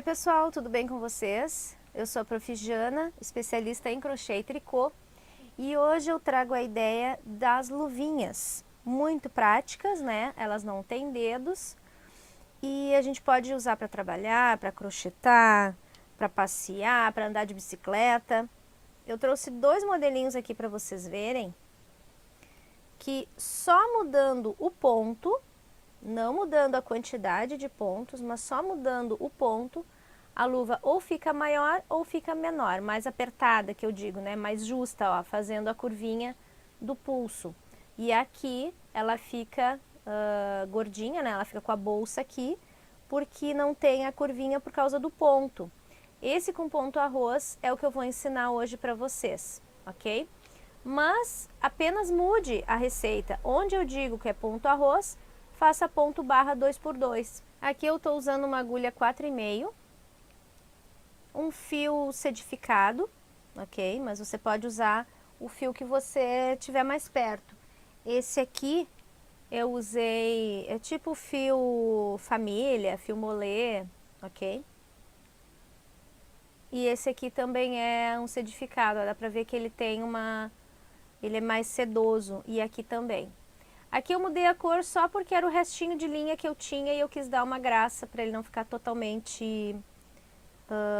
Oi pessoal, tudo bem com vocês? Eu sou a Prof. Jana, especialista em crochê e tricô, e hoje eu trago a ideia das luvinhas, muito práticas, né? Elas não têm dedos e a gente pode usar para trabalhar, para crochetar, para passear, para andar de bicicleta. Eu trouxe dois modelinhos aqui para vocês verem que só mudando o ponto, não mudando a quantidade de pontos, mas só mudando o ponto, a luva ou fica maior ou fica menor, mais apertada, que eu digo, né? Mais justa, ó, fazendo a curvinha do pulso. E aqui ela fica gordinha, né? Ela fica com a bolsa aqui, porque não tem a curvinha por causa do ponto. Esse com ponto arroz é o que eu vou ensinar hoje para vocês, ok? Mas apenas mude a receita. Onde eu digo que é ponto arroz, faça ponto barra 2x2. Aqui eu estou usando uma agulha 4,5, um fio sedificado, ok? Mas você pode usar o fio que você tiver mais perto. Esse aqui eu usei, é tipo fio família, fio molê, ok? E esse aqui também é um sedificado, ó, dá pra ver que ele tem ele é mais sedoso, e aqui também. Aqui eu mudei a cor só porque era o restinho de linha que eu tinha e eu quis dar uma graça para ele não ficar totalmente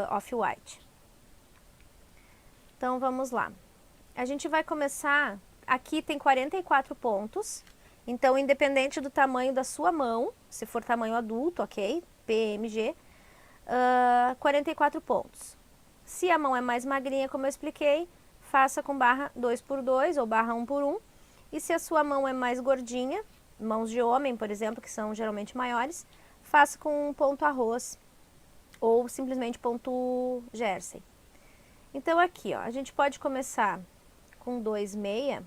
off-white. Então vamos lá. A gente vai começar, aqui tem 44 pontos, então independente do tamanho da sua mão, se for tamanho adulto, ok? PMG, 44 pontos. Se a mão é mais magrinha, como eu expliquei, faça com barra 2x2 ou barra 1x1. E se a sua mão é mais gordinha, mãos de homem, por exemplo, que são geralmente maiores, faça com um ponto arroz ou simplesmente ponto jersey. Então aqui, ó, a gente pode começar com 2,6.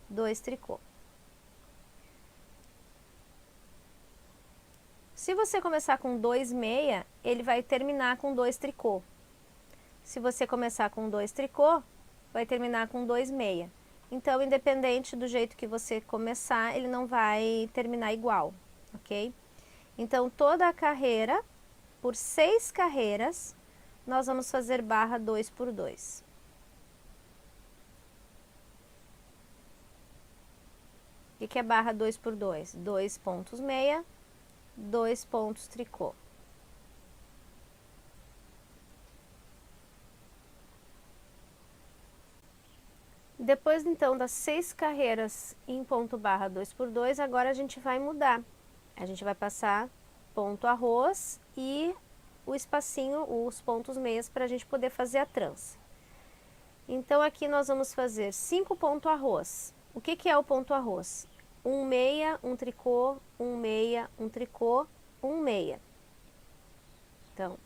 Dois tricô. Se você começar com 2,6, ele vai terminar com 2 tricô. Se você começar com 2 tricô, vai terminar com 2,6. Então, independente do jeito que você começar, ele não vai terminar igual, ok? Então, toda a carreira, por 6 carreiras, nós vamos fazer barra 2x2. O que é barra 2x2? 2 pontos meia, 2 pontos tricô. Depois então das 6 carreiras em ponto barra 2x2, agora a gente vai mudar. A gente vai passar ponto arroz e o espacinho, os pontos meias, para a gente poder fazer a trança. Então aqui nós vamos fazer 5 pontos arroz. O que é o ponto arroz? 1 meia, 1 tricô, 1 meia, 1 tricô, 1 meia. Então,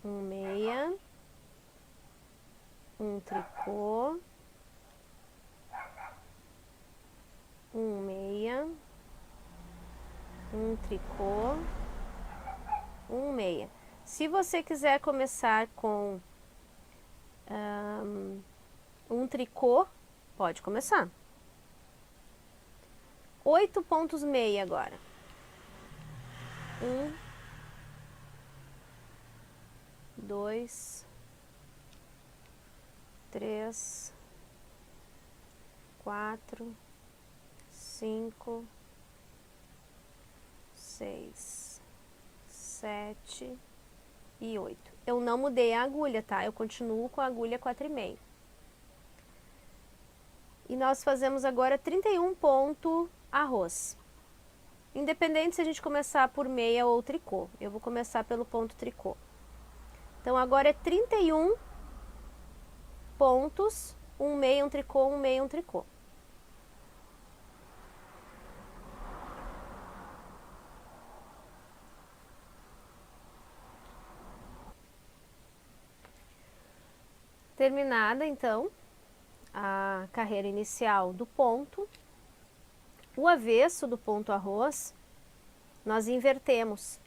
1 meia, 1 tricô, 1 meia, 1 tricô, 1 meia. Se você quiser começar com um tricô, pode começar. 8 pontos meia agora. 1, 2, 3, 4, 5, 6, 7 e 8. Eu não mudei a agulha, tá? Eu continuo com a agulha 4,5. E nós fazemos agora 31 ponto arroz. Independente se a gente começar por meia ou tricô. Eu vou começar pelo ponto tricô. Então agora é 31 pontos, 1 meia, 1 tricô, 1 meia, 1 tricô. Terminada então a carreira inicial do ponto, o avesso do ponto arroz, nós invertemos.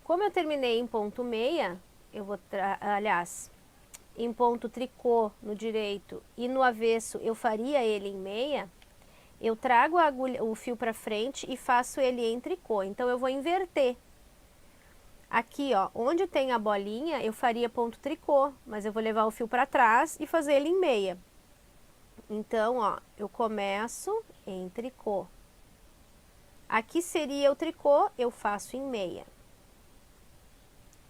Como eu terminei em ponto meia, eu vou, aliás, em ponto tricô no direito e no avesso eu faria ele em meia, eu trago a agulha, o fio para frente e faço ele em tricô. Então, eu vou inverter. Aqui, ó, onde tem a bolinha, eu faria ponto tricô, mas eu vou levar o fio para trás e fazer ele em meia. Então, ó, eu começo em tricô. Aqui seria o tricô, eu faço em meia.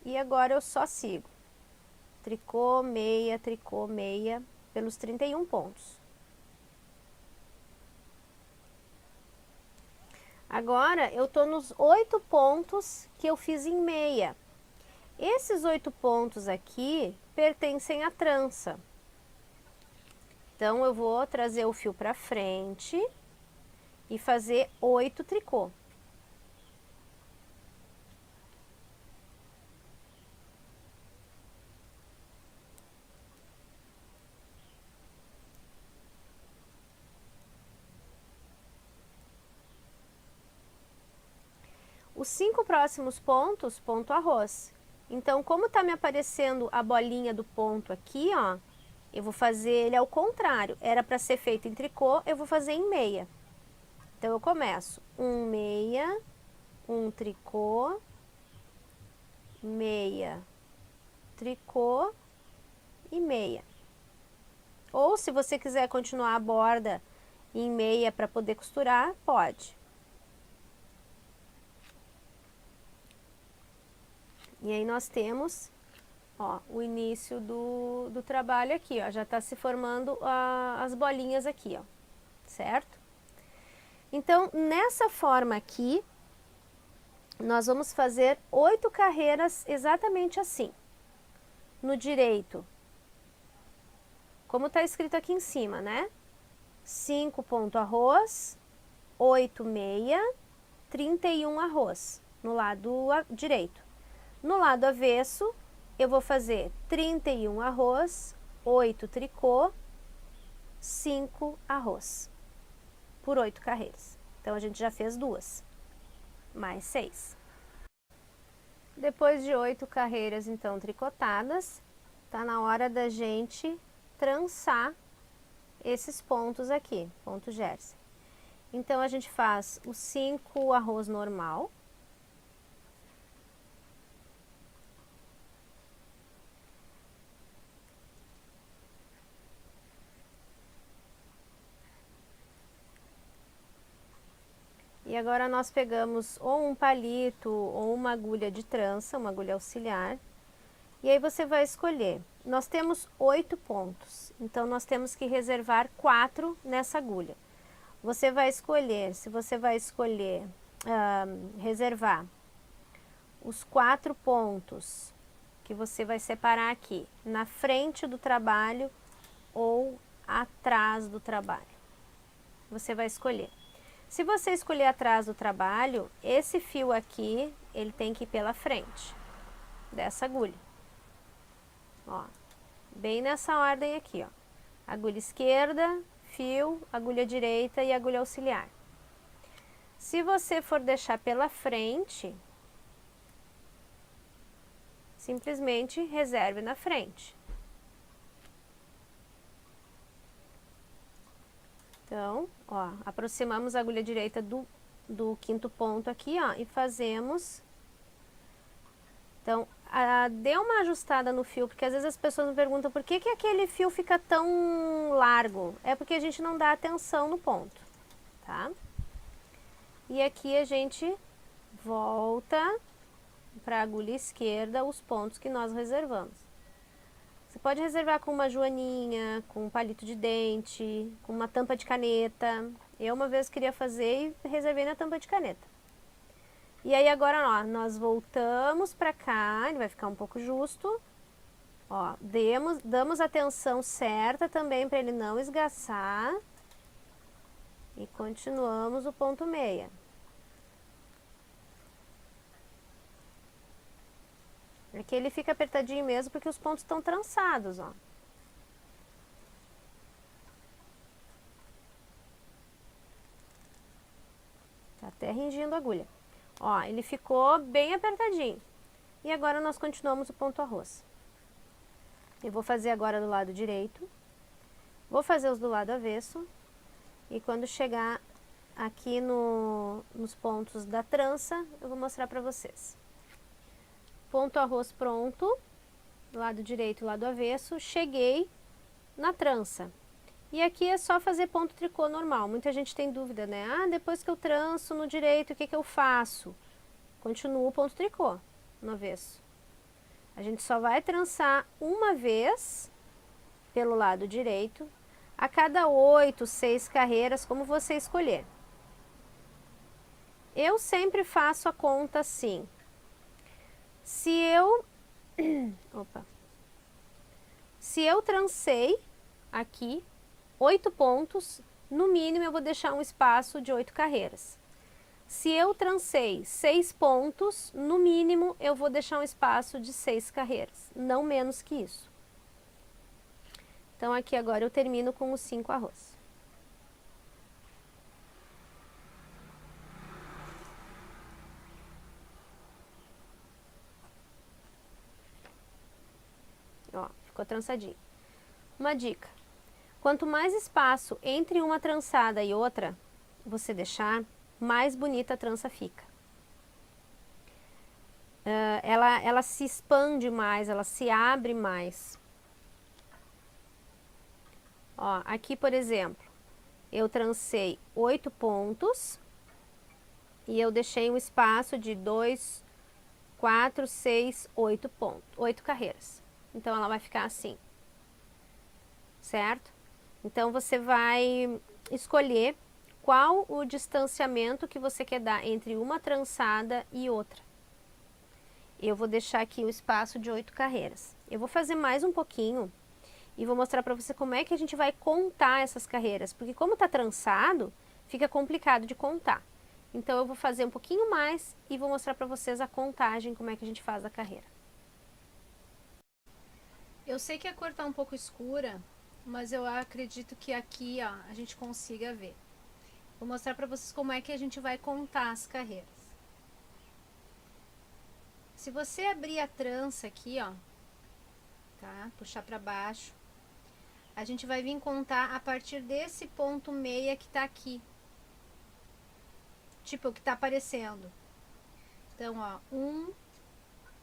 E agora eu só sigo. Tricô, meia, pelos 31 pontos. Agora, eu tô nos 8 pontos que eu fiz em meia. Esses 8 pontos aqui pertencem à trança. Então, eu vou trazer o fio para frente e fazer 8 tricô. Os 5 próximos pontos, ponto arroz. Então, como tá me aparecendo a bolinha do ponto aqui, ó, eu vou fazer ele ao contrário. Era para ser feito em tricô, eu vou fazer em meia. Então, eu começo um meia, um tricô, meia, tricô e meia. Ou se você quiser continuar a borda em meia para poder costurar, pode. E aí nós temos, ó, o início do trabalho aqui, ó, já está se formando as bolinhas aqui, ó, certo? Então, nessa forma aqui, nós vamos fazer 8 carreiras exatamente assim. No direito, como está escrito aqui em cima, né? 5 ponto arroz, 8 meia, 31 arroz, no lado direito. No lado avesso, eu vou fazer 31 arroz, 8 tricô, 5 arroz, por 8 carreiras. Então, a gente já fez 2, mais 6. Depois de 8 carreiras, então, tricotadas, tá na hora da gente trançar esses pontos aqui, ponto Gerce. Então, a gente faz os 5 arroz normal. E agora nós pegamos ou um palito ou uma agulha de trança, uma agulha auxiliar. E aí você vai escolher. Nós temos 8 pontos, então nós temos que reservar 4 nessa agulha. Você vai escolher, se você vai escolher reservar os 4 pontos que você vai separar aqui, na frente do trabalho ou atrás do trabalho. Você vai escolher. Se você escolher atrás do trabalho, esse fio aqui, ele tem que ir pela frente dessa agulha. Ó, bem nessa ordem aqui, ó. Agulha esquerda, fio, agulha direita e agulha auxiliar. Se você for deixar pela frente, simplesmente reserve na frente. Então, ó, aproximamos a agulha direita do 5º ponto aqui, ó, e fazemos. Então, dê uma ajustada no fio, porque às vezes as pessoas me perguntam por que aquele fio fica tão largo. É porque a gente não dá atenção no ponto, tá? E aqui a gente volta para a agulha esquerda os pontos que nós reservamos. Você pode reservar com uma joaninha, com um palito de dente, com uma tampa de caneta. Eu uma vez queria fazer e reservei na tampa de caneta. E aí agora, ó, nós voltamos para cá, ele vai ficar um pouco justo. Ó, damos a tensão certa também para ele não esgaçar. E continuamos o ponto meia. Aqui ele fica apertadinho mesmo porque os pontos estão trançados, ó. Tá até ringindo a agulha. Ó, ele ficou bem apertadinho. E agora nós continuamos o ponto arroz. Eu vou fazer agora do lado direito. Vou fazer os do lado avesso. E quando chegar aqui nos pontos da trança, eu vou mostrar para vocês. Ponto arroz pronto, lado direito e lado avesso, cheguei na trança. E aqui é só fazer ponto tricô normal. Muita gente tem dúvida, né? Ah, depois que eu tranço no direito, o que eu faço? Continuo o ponto tricô no avesso. A gente só vai trançar uma vez pelo lado direito, a cada 8, 6 carreiras, como você escolher. Eu sempre faço a conta assim. Se eu Se eu trancei aqui 8 pontos, no mínimo eu vou deixar um espaço de 8 carreiras. Se eu trancei 6 pontos, no mínimo eu vou deixar um espaço de 6 carreiras, não menos que isso. Então aqui agora eu termino com os 5 arroz. Ó, ficou trançadinho. Uma dica: quanto mais espaço entre uma trançada e outra você deixar, mais bonita a trança fica. Ela se expande mais, ela se abre mais. Ó, aqui, por exemplo, eu trancei 8 pontos e eu deixei um espaço de 2, 4, 6, 8 pontos, 8 carreiras. Então, ela vai ficar assim, certo? Então, você vai escolher qual o distanciamento que você quer dar entre uma trançada e outra. Eu vou deixar aqui o espaço de 8 carreiras. Eu vou fazer mais um pouquinho e vou mostrar para você como é que a gente vai contar essas carreiras, porque como tá trançado, fica complicado de contar. Então eu vou fazer um pouquinho mais e vou mostrar para vocês a contagem, como é que a gente faz a carreira. Eu sei que a cor tá um pouco escura, mas eu acredito que aqui, ó, a gente consiga ver. Vou mostrar para vocês como é que a gente vai contar as carreiras. Se você abrir a trança aqui, ó, tá? Puxar para baixo, a gente vai vir contar a partir desse ponto meia que tá aqui. Tipo, o que tá aparecendo. Então, ó, 1,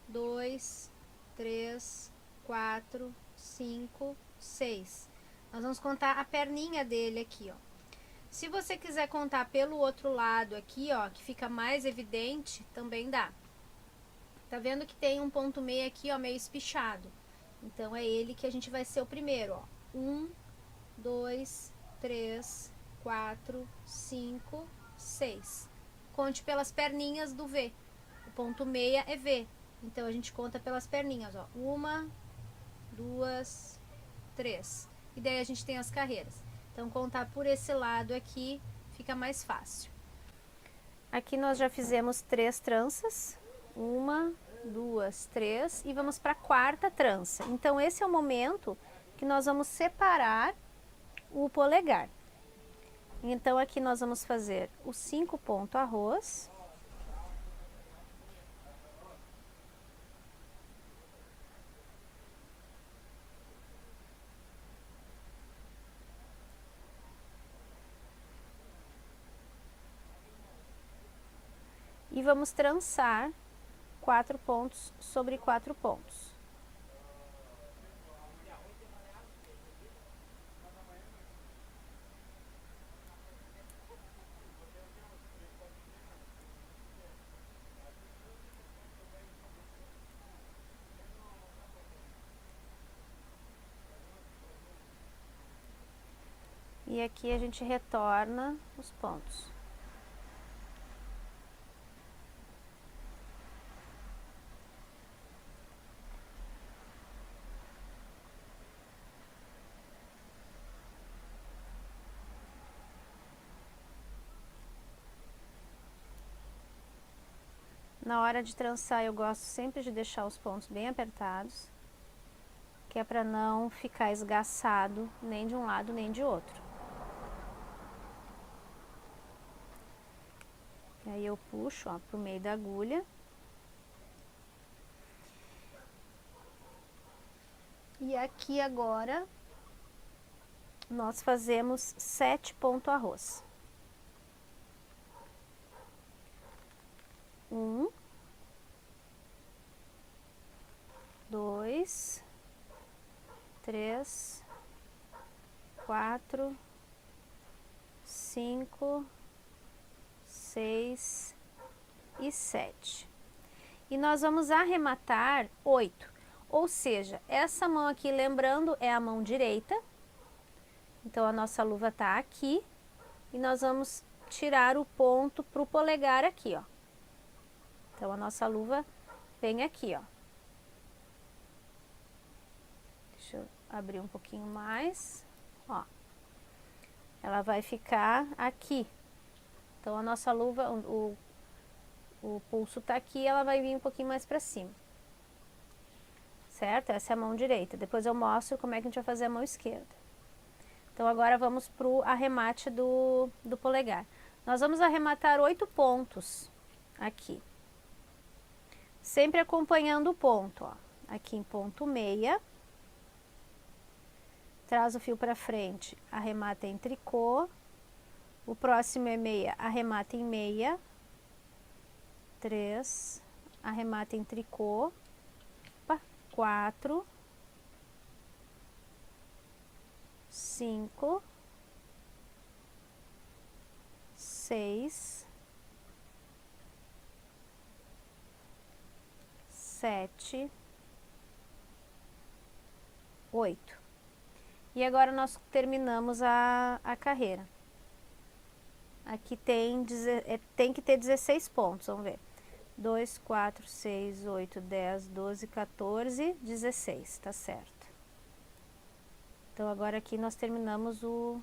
2, 3, 4, 5, 6. Nós vamos contar a perninha dele aqui, ó. Se você quiser contar pelo outro lado aqui, ó, que fica mais evidente, também dá. Tá vendo que tem um ponto meio aqui, ó, meio espichado. Então, é ele que a gente vai ser o primeiro, ó. 1, 2, 3, 4, 5, 6. Conte pelas perninhas do V. O ponto meia é V. Então, a gente conta pelas perninhas, ó. 1, 2, 3. E daí a gente tem as carreiras. Então, contar por esse lado aqui fica mais fácil. Aqui nós já fizemos 3 tranças. 1, 2, 3 e vamos para a quarta trança. Então esse é o momento que nós vamos separar o polegar. Então aqui nós vamos fazer os 5 pontos arroz. E vamos trançar 4 pontos sobre 4 pontos. E aqui a gente retorna os pontos. Na hora de trançar eu gosto sempre de deixar os pontos bem apertados, que é para não ficar esgaçado nem de um lado nem de outro. E aí eu puxo, ó, pro meio da agulha. E aqui agora nós fazemos 7 pontos arroz. 1, 2, 3, 4, 5, 6 e 7. E nós vamos arrematar 8. Ou seja, essa mão aqui, lembrando, é a mão direita. Então, a nossa luva tá aqui. E nós vamos tirar o ponto pro polegar aqui, ó. Então, a nossa luva vem aqui, ó. Deixa eu abrir um pouquinho mais, ó. Ela vai ficar aqui. Então, a nossa luva, o pulso tá aqui, ela vai vir um pouquinho mais pra cima. Certo? Essa é a mão direita. Depois eu mostro como é que a gente vai fazer a mão esquerda. Então, agora vamos pro arremate do polegar. Nós vamos arrematar 8 pontos aqui. Sempre acompanhando o ponto, ó. Aqui em ponto meia. Traz o fio para frente, arremata em tricô. O próximo é meia, arremata em meia. 3, arremata em tricô. 4, 5, 6, 7, 8. E agora nós terminamos a carreira. Aqui tem que ter 16 pontos, vamos ver. 2, 4, 6, 8, 10, 12, 14, 16, tá certo. Então, agora aqui nós terminamos o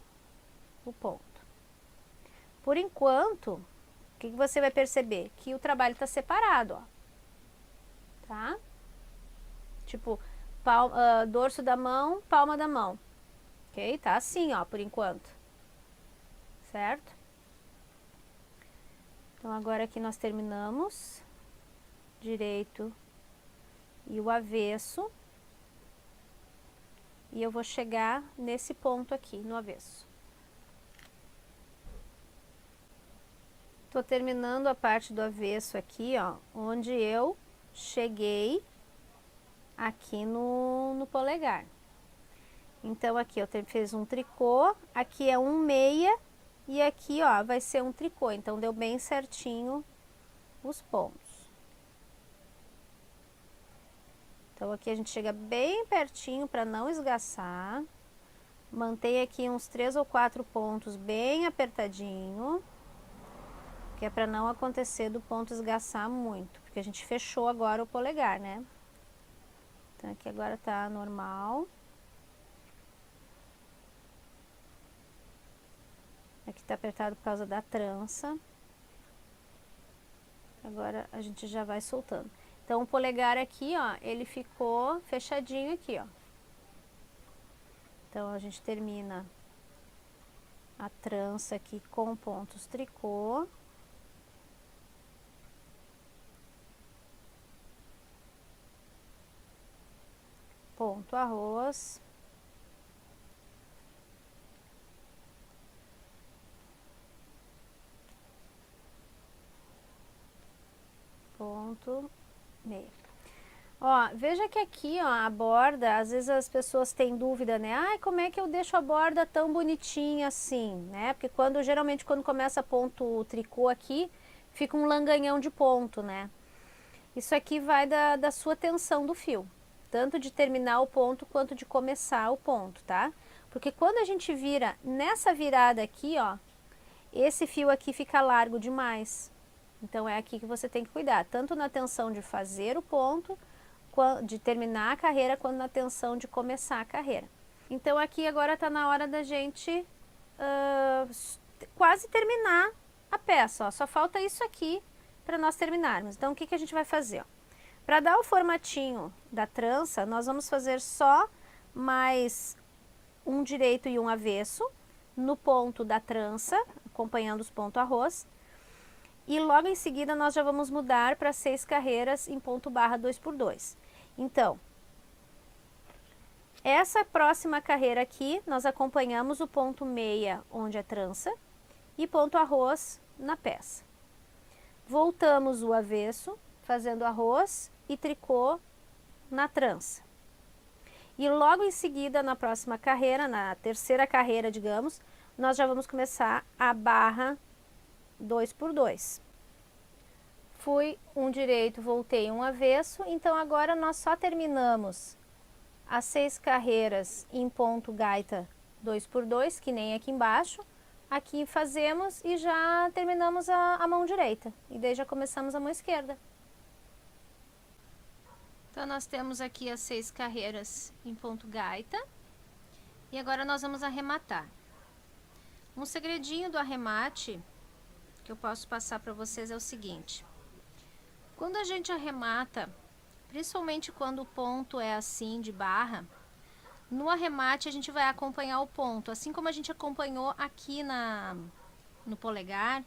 ponto. Por enquanto, o que você vai perceber? Que o trabalho tá separado, ó. Tá? Tipo, dorso da mão, palma da mão. Ok? Tá assim, ó, por enquanto. Certo? Então, agora aqui nós terminamos direito e o avesso. E eu vou chegar nesse ponto aqui, no avesso. Tô terminando a parte do avesso aqui, ó, onde eu cheguei aqui no polegar. Então, aqui eu fiz um tricô, aqui é um meia e aqui, ó, vai ser um tricô. Então, deu bem certinho os pontos. Então, aqui a gente chega bem pertinho para não esgaçar. Mantém aqui uns 3 ou 4 pontos bem apertadinho. Que é para não acontecer do ponto esgaçar muito. Porque a gente fechou agora o polegar, né? Então, aqui agora tá normal. Aqui tá apertado por causa da trança. Agora a gente já vai soltando. Então, o polegar aqui, ó, ele ficou fechadinho aqui, ó. Então, a gente termina a trança aqui com pontos tricô. Ponto arroz. Ponto meio. Ó, veja que aqui, ó, a borda, às vezes as pessoas têm dúvida, né? Ai, como é que eu deixo a borda tão bonitinha assim, né? Porque geralmente quando começa ponto tricô aqui, fica um langanhão de ponto, né? Isso aqui vai da sua tensão do fio, tanto de terminar o ponto quanto de começar o ponto, tá? Porque quando a gente vira nessa virada aqui, ó, esse fio aqui fica largo demais. Então, é aqui que você tem que cuidar, tanto na tensão de fazer o ponto, de terminar a carreira, quanto na tensão de começar a carreira. Então, aqui agora tá na hora da gente quase terminar a peça, ó. Só falta isso aqui para nós terminarmos. Então, o que a gente vai fazer, ó? Para dar o formatinho da trança, nós vamos fazer só mais um direito e um avesso no ponto da trança, acompanhando os pontos arroz. E logo em seguida nós já vamos mudar para 6 carreiras em ponto barra 2x2. Então, Essa próxima carreira aqui, nós acompanhamos o ponto meia, onde é trança, e ponto arroz na peça. Voltamos o avesso, fazendo arroz e tricô na trança. E logo em seguida, na próxima carreira, na terceira carreira, digamos, nós já vamos começar a barra 2x2. Fui um direito, voltei um avesso, então agora nós só terminamos as 6 carreiras em ponto gaita 2x2, que nem aqui embaixo. Aqui fazemos e já terminamos a mão direita. E daí já começamos a mão esquerda. Então nós temos aqui as 6 carreiras em ponto gaita. E agora nós vamos arrematar. Um segredinho do arremate que eu posso passar para vocês é o seguinte. Quando a gente arremata, principalmente quando o ponto é assim de barra, no arremate a gente vai acompanhar o ponto, assim como a gente acompanhou aqui no polegar.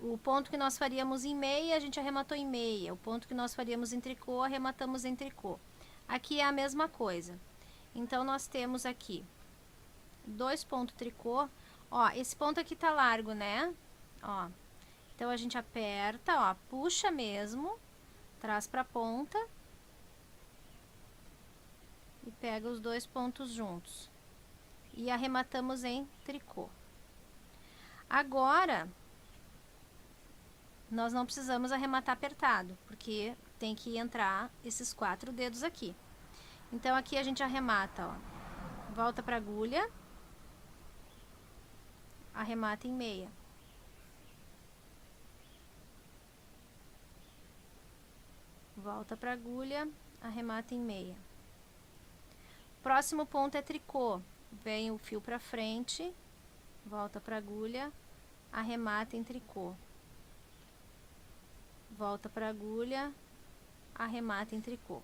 O ponto que nós faríamos em meia, a gente arrematou em meia. O ponto que nós faríamos em tricô, arrematamos em tricô. Aqui é a mesma coisa. Então nós temos aqui 2 pontos tricô. Ó, esse ponto aqui tá largo, né? Ó. Então a gente aperta, ó, puxa mesmo, traz pra ponta e pega os 2 pontos juntos. E arrematamos em tricô. Agora, nós não precisamos arrematar apertado, porque tem que entrar esses 4 dedos aqui. Então aqui a gente arremata, ó, volta pra agulha, arremata em meia. Volta pra agulha, arremata em meia. Próximo ponto é tricô. Vem o fio pra frente, volta pra agulha, arremata em tricô. Volta pra agulha, arremata em tricô.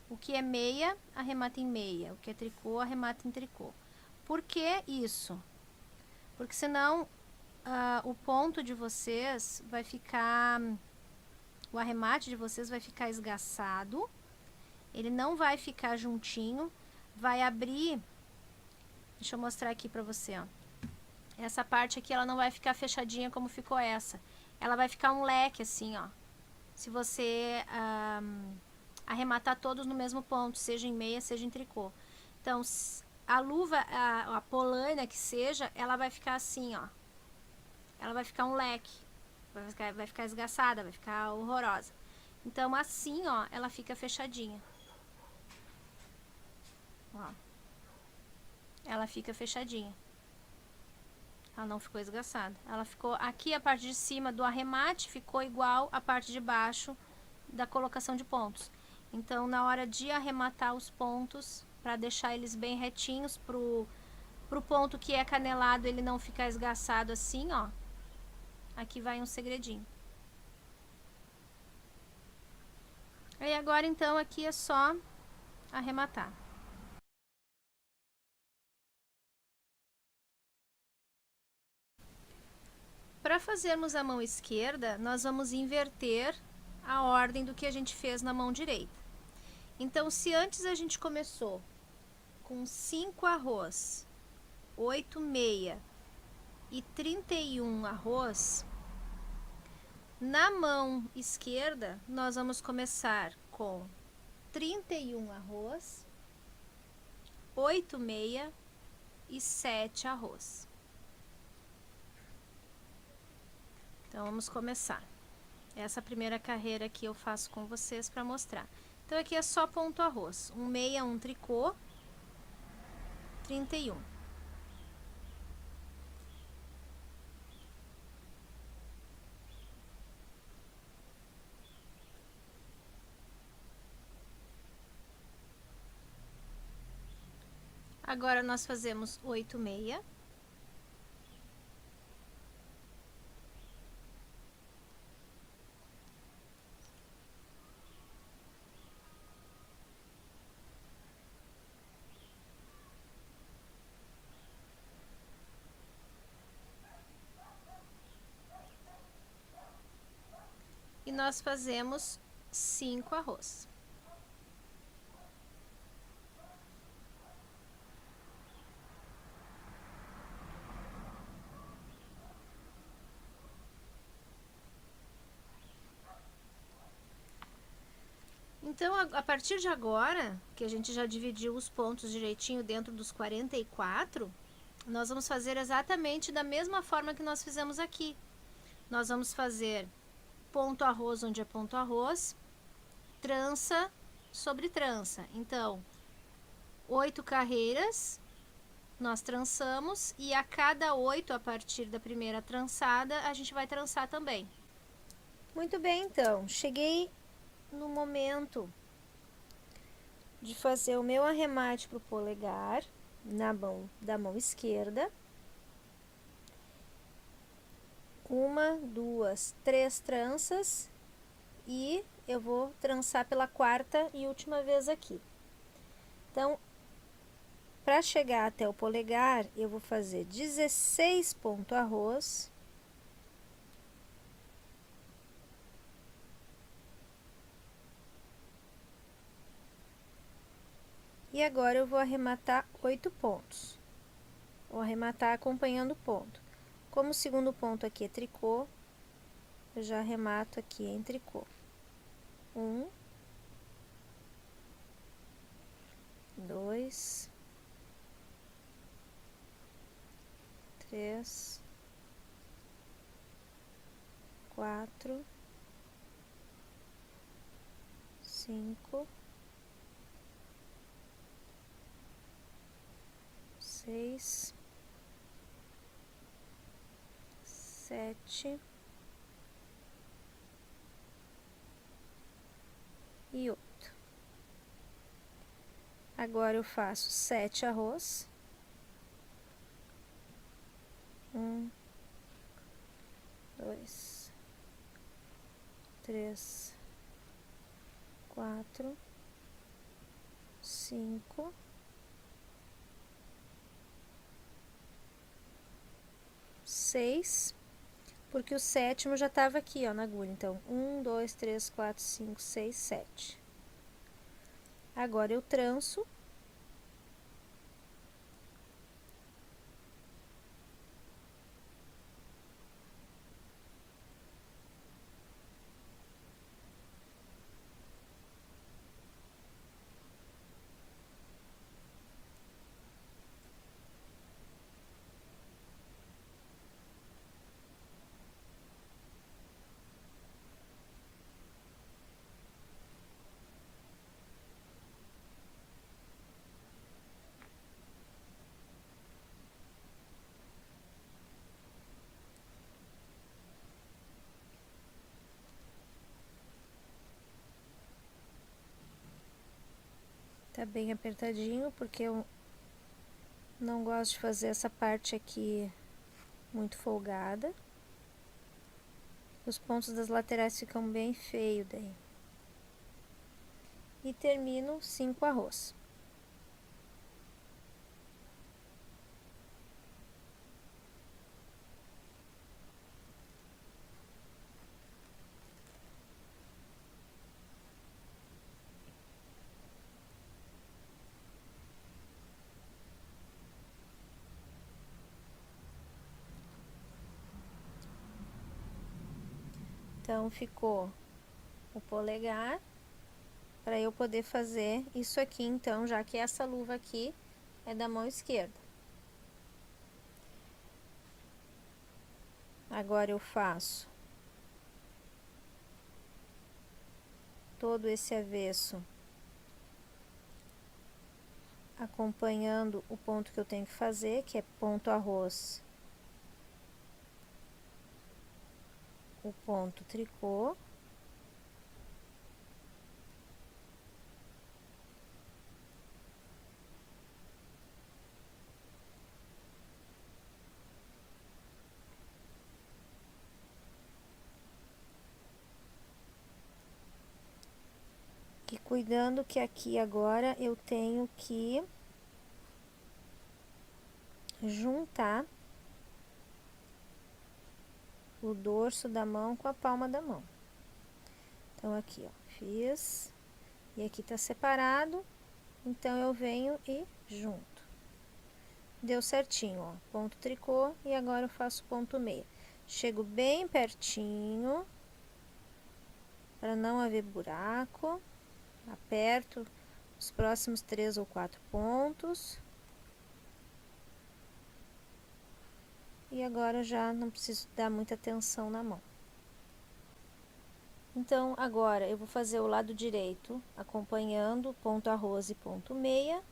O que é meia, arremata em meia. O que é tricô, arremata em tricô. Por que isso? Porque senão o ponto de vocês vai ficar... O arremate de vocês vai ficar esgaçado, ele não vai ficar juntinho, vai abrir. Deixa eu mostrar aqui pra você, ó. Essa parte aqui, ela não vai ficar fechadinha como ficou essa. Ela vai ficar um leque assim, ó. Se você arrematar todos no mesmo ponto, seja em meia, seja em tricô. Então, a luva, a polaina que seja, ela vai ficar assim, ó. Ela vai ficar um leque. Vai ficar esgaçada, vai ficar horrorosa. Então, assim, ó, ela fica fechadinha. Ó. Ela fica fechadinha. Ela não ficou esgaçada. Ela ficou... Aqui, a parte de cima do arremate ficou igual a parte de baixo da colocação de pontos. Então, na hora de arrematar os pontos, para deixar eles bem retinhos, pro ponto que é canelado, ele não ficar esgaçado assim, ó. Aqui vai um segredinho. Aí agora, então, aqui é só arrematar. Para fazermos a mão esquerda, nós vamos inverter a ordem do que a gente fez na mão direita. Então, se antes a gente começou com 5 arroz, 8 meia e 31 arroz, na mão esquerda, nós vamos começar com 31 arroz, 8 meia e 7 arroz. Então, vamos começar. Essa primeira carreira aqui eu faço com vocês para mostrar. Então, aqui é só ponto arroz. 1 meia, 1 tricô, 31. Agora, nós fazemos 8 meia. E nós fazemos 5 arroz. Então, a partir de agora, que a gente já dividiu os pontos direitinho dentro dos 44, nós vamos fazer exatamente da mesma forma que nós fizemos aqui. Nós vamos fazer ponto arroz onde é ponto arroz, trança sobre trança. Então, 8 carreiras nós trançamos e a cada 8 a partir da primeira trançada a gente vai trançar também. Muito bem, então, cheguei no momento de fazer o meu arremate para o polegar na mão da mão esquerda. 1, 2, 3 tranças e eu vou trançar pela quarta e última vez aqui. Então, para chegar até o polegar, eu vou fazer 16 ponto arroz. E agora eu vou arrematar 8 pontos. Vou arrematar acompanhando o ponto. Como o segundo ponto aqui é tricô, eu já arremato aqui em tricô. 1, 2, 3, 4, 5, 6, 7 e 8. Agora eu faço 7 arroz. 1, 2, 3, 4, 5, 6, porque o sétimo já estava aqui, ó, na agulha. Então, 1, 2, 3, 4, 5, 6, 7. Agora eu tranço. Tá bem apertadinho, porque eu não gosto de fazer essa parte aqui muito folgada. Os pontos das laterais ficam bem feios daí. E termino 5 arroz. Então, ficou o polegar para eu poder fazer isso aqui, então, já que essa luva aqui é da mão esquerda. Agora eu faço todo esse avesso acompanhando o ponto que eu tenho que fazer, que é ponto arroz, o ponto tricô. E cuidando que aqui agora eu tenho que juntar o dorso da mão com a palma da mão. Então, aqui, ó, fiz, e aqui tá separado, então eu venho e junto. Deu certinho, ó, ponto tricô, e agora eu faço ponto meia. Chego bem pertinho, para não haver buraco. Aperto os próximos 3 ou 4 pontos. E agora já não preciso dar muita atenção na mão. Então, agora eu vou fazer o lado direito, acompanhando ponto arroz e ponto meia.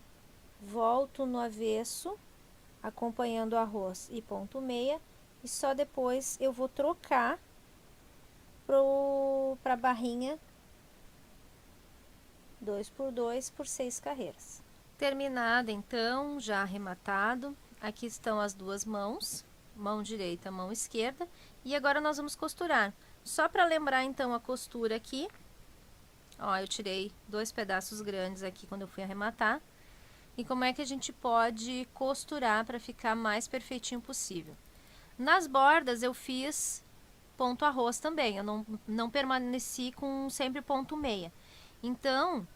Volto no avesso, acompanhando arroz e ponto meia. E só depois eu vou trocar para a barrinha 2x2 por 6 carreiras. Terminada então, já arrematado. Aqui estão as duas mãos, mão direita, mão esquerda. E agora nós vamos costurar. Só para lembrar então a costura aqui, ó, eu tirei 2 pedaços grandes aqui quando eu fui arrematar. E como é que a gente pode costurar para ficar mais perfeitinho possível? Nas bordas eu fiz ponto arroz também, eu não permaneci com sempre ponto meia. Então,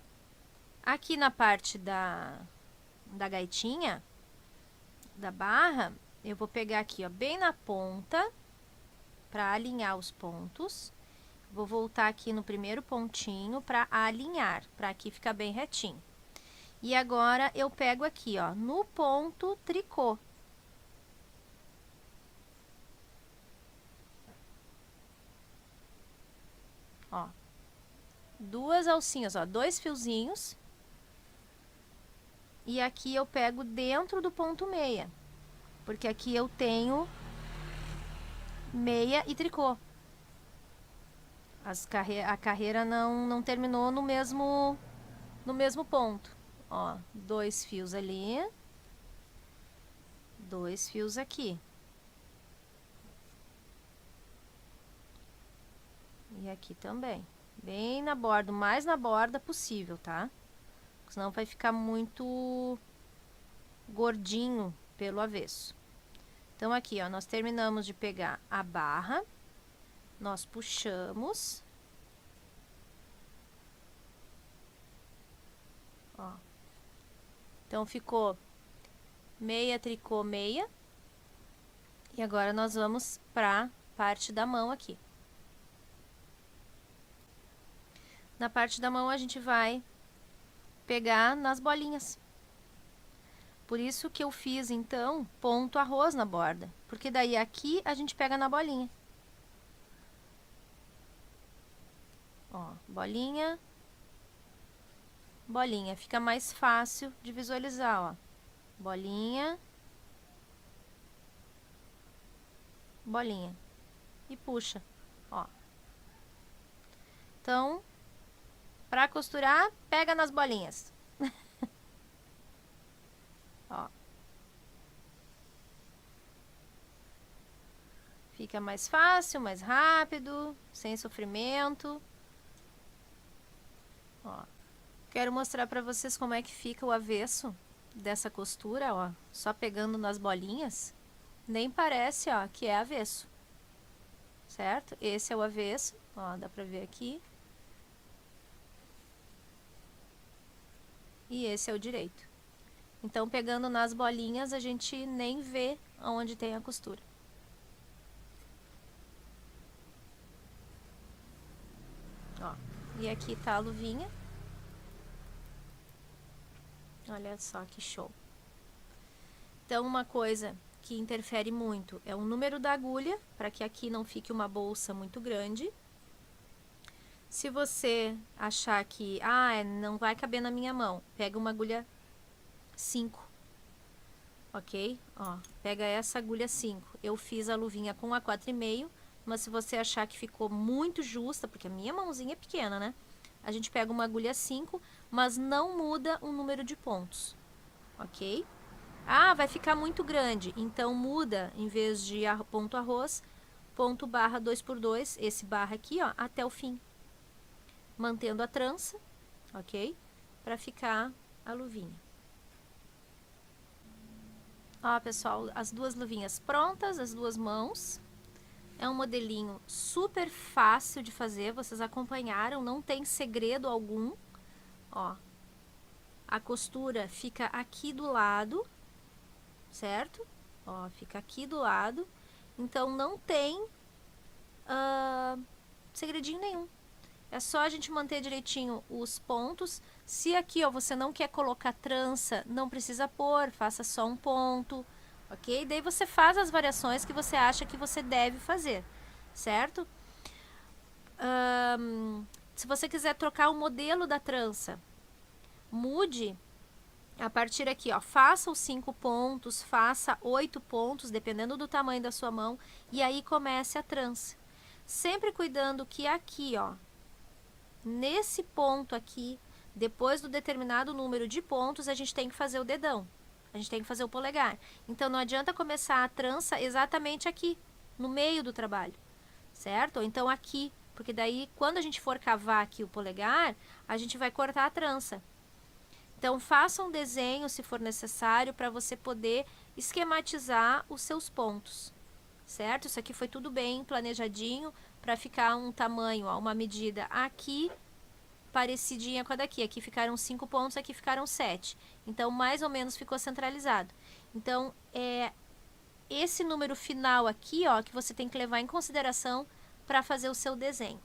aqui na parte da gaitinha, da barra, eu vou pegar aqui, ó, bem na ponta, para alinhar os pontos. Vou voltar aqui no primeiro pontinho para alinhar, para aqui ficar bem retinho. E agora eu pego aqui, ó, no ponto tricô. Ó, 2 alcinhas, ó, 2 fiozinhos. E aqui eu pego dentro do ponto meia, porque aqui eu tenho meia e tricô. A carreira não terminou no mesmo ponto. Ó, 2 fios ali, 2 fios aqui. E aqui também. Bem na borda, o mais na borda possível, tá? Senão vai ficar muito gordinho pelo avesso. Então, aqui, ó, nós terminamos de pegar a barra, nós puxamos, ó. Então, ficou meia, tricô, meia. E agora nós vamos para a parte da mão aqui. Na parte da mão a gente vai pegar nas bolinhas. Por isso que eu fiz, então, ponto arroz na borda. Porque daí aqui a gente pega na bolinha. Ó, bolinha, bolinha. Fica mais fácil de visualizar, ó. Bolinha, bolinha. E puxa, ó. Então, para costurar, pega nas bolinhas. Ó. Fica mais fácil, mais rápido, sem sofrimento. Ó. Quero mostrar para vocês como é que fica o avesso dessa costura, ó. Só pegando nas bolinhas, nem parece, ó, que é avesso. Certo? Esse é o avesso, ó, dá pra ver aqui. E esse é o direito. Então, pegando nas bolinhas, a gente nem vê onde tem a costura. Ó, e aqui tá a luvinha. Olha só que show. Então, uma coisa que interfere muito é o número da agulha, para que aqui não fique uma bolsa muito grande. Se você achar que, não vai caber na minha mão, pega uma agulha 5, ok? Ó, pega essa agulha 5. Eu fiz a luvinha com a 4,5, mas se você achar que ficou muito justa, porque a minha mãozinha é pequena, né? A gente pega uma agulha 5, mas não muda o número de pontos, ok? Vai ficar muito grande, então muda, em vez de ponto arroz, ponto barra 2x2, esse barra aqui, ó, até o fim. Mantendo a trança, ok? Para ficar a luvinha. Ó, pessoal, as duas luvinhas prontas, as duas mãos. É um modelinho super fácil de fazer, vocês acompanharam, não tem segredo algum. Ó, a costura fica aqui do lado, certo? Ó, fica aqui do lado, então não tem segredinho nenhum. É só a gente manter direitinho os pontos. Se aqui, ó, você não quer colocar trança, não precisa pôr, faça só um ponto, ok? Daí você faz as variações que você acha que você deve fazer, certo? Se você quiser trocar o modelo da trança, mude a partir aqui, ó, faça os 5 pontos, faça 8 pontos, dependendo do tamanho da sua mão, e aí comece a trança. Sempre cuidando que aqui, ó, nesse ponto aqui, depois do determinado número de pontos, a gente tem que fazer o dedão. A gente tem que fazer o polegar. Então, não adianta começar a trança exatamente aqui, no meio do trabalho, certo? Ou então aqui, porque daí, quando a gente for cavar aqui o polegar, a gente vai cortar a trança. Então, faça um desenho, se for necessário, para você poder esquematizar os seus pontos, certo? Isso aqui foi tudo bem planejadinho, para ficar um tamanho, ó, uma medida aqui, parecidinha com a daqui. Aqui ficaram 5 pontos, aqui ficaram 7. Então, mais ou menos ficou centralizado. Então, esse número final aqui, ó, que você tem que levar em consideração para fazer o seu desenho.